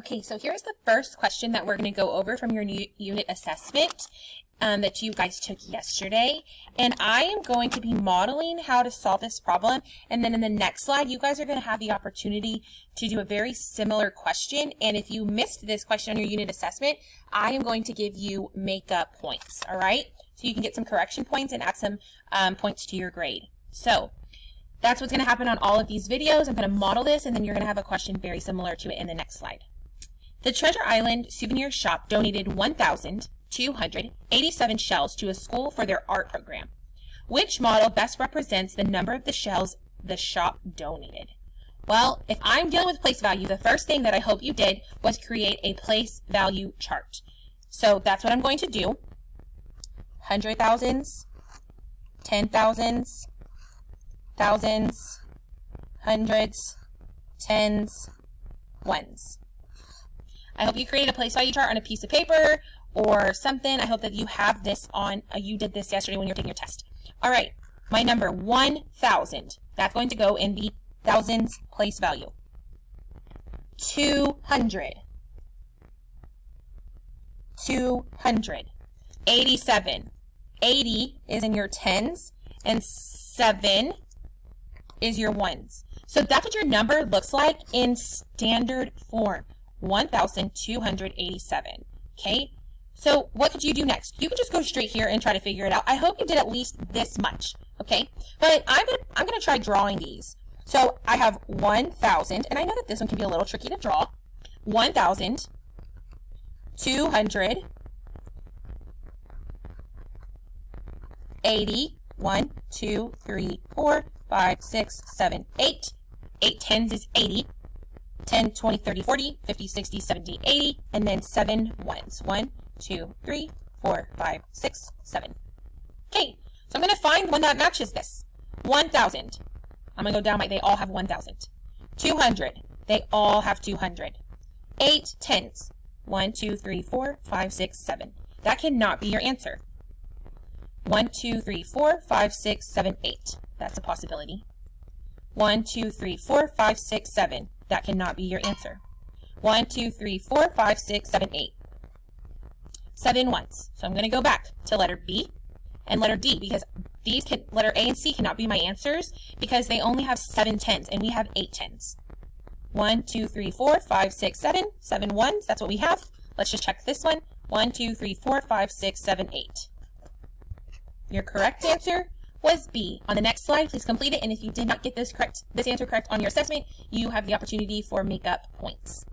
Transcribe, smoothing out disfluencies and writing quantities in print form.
Okay, so here's the first question that we're going to go over from your new unit assessment that you guys took yesterday. And I am going to be modeling how to solve this problem. And then in the next slide, you guys are going to have the opportunity to do a very similar question. And if you missed this question on your unit assessment, I am going to give you makeup points, all right? So you can get some correction points and add some points to your grade. So that's what's going to happen on all of these videos. I'm going to model this, and then you're going to have a question very similar to it in the next slide. The Treasure Island Souvenir Shop donated 1,287 shells to a school for their art program. Which model best represents the number of the shells the shop donated? Well, if I'm dealing with place value, the first thing that I hope you did was create a place value chart. So that's what I'm going to do. 100,000s, 10,000s, thousands, hundreds, tens, ones. I hope you created a place value chart on a piece of paper or something. I hope that you have this on, you did this yesterday when you were taking your test. All right, my number 1,000. That's going to go in the thousands place value. 200. 200. 87. 80 is in your tens, and 7 is your ones. So that's what your number looks like in standard form. 1,287. Okay, so what could you do next? You could just go straight here and try to figure it out. I hope you did at least this much. Okay, but I'm gonna try drawing these. So I have 1,000, and I know that this one can be a little tricky to draw. 1,000, 200, 80, 1, 2, 3, 4, 5, 6, 7, 8. 8 tens is 80. 10, 20, 30, 40, 50, 60, 70, 80, and then 7 ones. 1, 2, 3, 4, 5, 6, 7. Okay, so I'm going to find one that matches this. 1,000. I'm going to go down, they all have 1,000. 200. They all have 200. 8 tens. 1, 2, 3, 4, 5, 6, 7. That cannot be your answer. 1, 2, 3, 4, 5, 6, 7, 8. That's a possibility. 1, 2, 3, 4, 5, 6, 7. That cannot be your answer. 1, 2, 3, 4, 5, 6, 7, 8. 7 ones. So I'm going to go back to letter B and letter D, because these letter A and C cannot be my answers because they only have 7 tens and we have 8 tens. 1, 2, 3, 4, 5, 6, 7. 7 ones. That's what we have. Let's just check this one. 1, 2, 3, 4, 5, 6, 7, 8. Your correct answer was B. On the next slide, please complete it. And if you did not get this answer correct on your assessment, you have the opportunity for makeup points.